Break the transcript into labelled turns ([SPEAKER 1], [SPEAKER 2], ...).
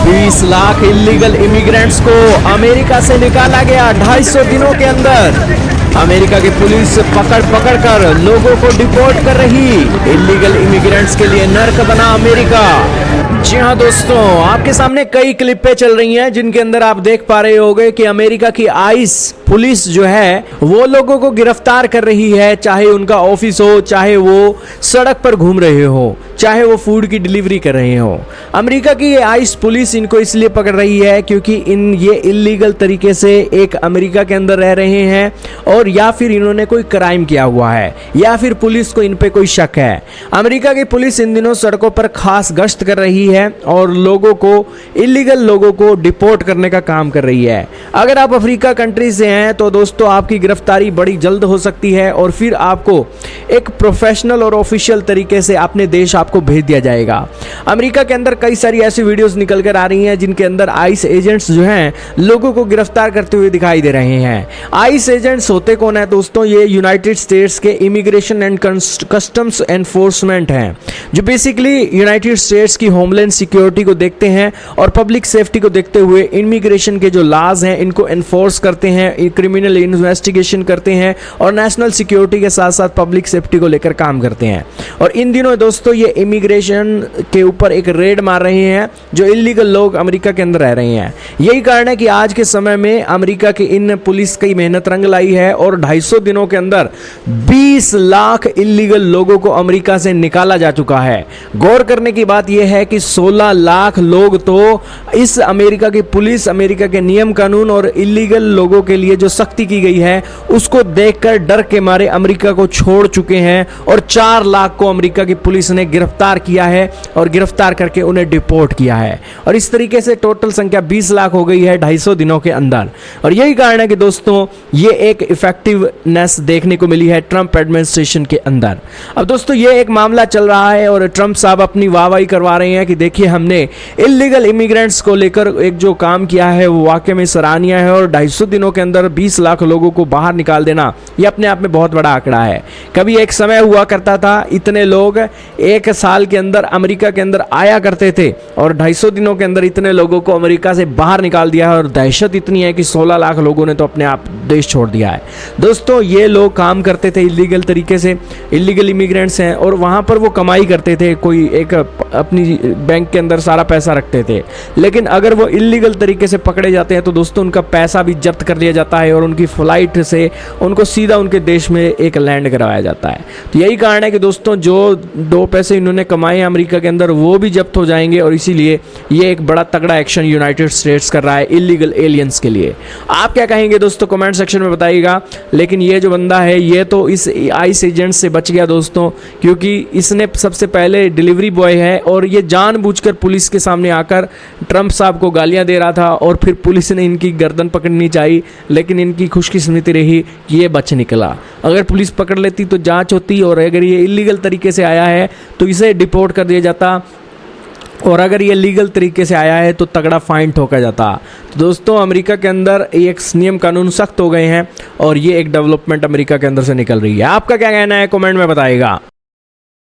[SPEAKER 1] 20 lakh illegal immigrants को America से निकाला गया 250 दिनों के अंदर। अमेरिका की पुलिस पकड़ पकड़ कर लोगों को डिपोर्ट कर रही। इलीगल इमिग्रेंट्स के लिए नर्क बना अमेरिका। जी हाँ दोस्तों, आपके सामने कई क्लिपें चल रही हैं जिनके अंदर आप देख पा रहे होंगे कि अमेरिका की आइस पुलिस जो है वो लोगों को गिरफ्तार कर रही है, चाहे उनका ऑफिस हो, चाहे वो सड़क पर घूम रहे हो, चाहे वो फूड की डिलीवरी कर रहे हो। अमेरिका की ये आइस पुलिस इनको इसलिए पकड़ रही है क्योंकि ये इलीगल तरीके से एक अमेरिका के अंदर रह रहे हैं, और या फिर इन्होंने कोई क्राइम किया हुआ है, या फिर पुलिस को इन पे कोई शक है। अमेरिका की पुलिस इन दिनों सड़कों पर खास गश्त कर रही है और लोगों को, इलीगल लोगों को डिपोर्ट करने का काम कर रही है। अगर आप अफ्रीका कंट्री से हैं तो दोस्तों आपकी गिरफ्तारी बड़ी जल्द हो सकती है और फिर आपको एक प्रोफेशनल और ऑफिशियल तरीके से अपने देश आपको भेज दिया जाएगा। अमेरिका के अंदर कई सारी ऐसी वीडियोस निकल कर आ रही हैं जिनके अंदर आइस एजेंट्स जो हैं लोगों को गिरफ्तार करते हुए दिखाई दे रहे हैं। आइस एजेंट्स होते कौन है दोस्तों? ये यूनाइटेड स्टेट्स के इमिग्रेशन एंड कस्टम्स एनफोर्समेंट हैं, जो बेसिकली यूनाइटेड स्टेट्स की होमलैंड सिक्योरिटी को देखते हैं और पब्लिक सेफ्टी को देखते हुए इमिग्रेशन के जो लॉज हैं इनको एनफोर्स करते हैं, क्रिमिनल इन्वेस्टिगेशन करते हैं और नेशनल सिक्योरिटी के साथ साथ पब्लिक सेफ्टी को लेकर काम करते हैं। और इन दिनों दोस्तों ये इमिग्रेशन के ऊपर एक रेड मार रहे हैं जो इलीगल लोग अमेरिका के अंदर रह रहे हैं। यही कारण है कि आज के समय में अमेरिका की इन पुलिस की मेहनत रंग लाई है और 250 दिनों के अंदर 20 लाख इलीगल लोगों को अमेरिका से निकाला जा चुका है। गौर करने की बात यह है कि 16 लाख लोग तो इस अमेरिका की पुलिस, अमेरिका के नियम कानून और इलीगल लोगों के लिए जो सख्ती की गई है उसको देखकर डर के मारे अमेरिका को छोड़ चुके हैं, और 4 लाख को अमेरिका की पुलिस ने गिरफ्तार किया है और गिरफ्तार करके उन्हें डिपोर्ट किया है। और इस तरीके से टोटल संख्या 20 लाख हो गई है 250 दिनों के अंदर। और यही कारण है कि दोस्तों ये एक इफेक्टिवनेस देखने को मिली है ट्रंप एडमिनिस्ट्रेशन के अंदर। अब दोस्तों ये एक मामला चल रहा है और ट्रंप साहब अपनी वाहवाही करवा रहे हैं कि देखिए हमने इलीगल इमिग्रेंट्स को लेकर एक जो काम किया है वो वाकई में सराहनीय है, और 250 दिनों के अंदर 20 लाख लोगों को बाहर निकाल देना ये अपने आप में बहुत बड़ा आंकड़ा है। कभी एक समय हुआ करता था इतने लोग एक साल के अंदर अमेरिका के अंदर आया करते थे, और 250 दिनों के अंदर इतने लोगों को अमेरिका से बाहर निकाल दिया है। और दहशत इतनी है कि 16 लाख लोगों ने तो अपने आप देश छोड़ दिया है। दोस्तों ये लोग काम करते थे इलीगल तरीके से, इलीगल इमिग्रेंट्स हैं, और वहाँ पर वो कमाई करते थे, कोई एक अपनी बैंक के अंदर सारा पैसा रखते थे। लेकिन अगर वो इलीगल तरीके से पकड़े जाते हैं तो दोस्तों उनका पैसा भी जब्त कर लिया जाता है और उनकी फ्लाइट से उनको सीधा उनके देश में एक लैंड करवाया जाता है। तो यही कारण है कि दोस्तों जो 2 पैसे इन्होंने कमाए अमेरिका के अंदर वो भी जब्त हो जाएंगे, और इसीलिए ये एक बड़ा तगड़ा एक्शन यूनाइटेड स्टेट्स कर रहा है इलीगल एलियंस के लिए। आप क्या कहेंगे दोस्तों कमेंट सेक्शन में बताइएगा। लेकिन ये जो बंदा है ये तो इस आइस एजेंट से बच गया दोस्तों, क्योंकि इसने सबसे पहले डिलीवरी बॉय है और ये जानबूझकर पुलिस के सामने आकर ट्रंप साहब को गालियां दे रहा था, और फिर पुलिस ने इनकी गर्दन पकड़नी चाहिए, लेकिन इनकी खुशकिस्मती रही कि ये बच निकला। अगर पुलिस पकड़ लेती तो जांच होती, और अगर ये इलीगल तरीके से आया है तो इसे डिपोर्ट कर दिया जाता, और अगर ये लीगल तरीके से आया है तो तगड़ा फाइन ठोका जाता। तो दोस्तों अमेरिका के अंदर एक नियम कानून सख्त हो गए हैं और ये एक डेवलपमेंट अमेरिका के अंदर से निकल रही है। आपका क्या कहना है कमेंट में बताइएगा।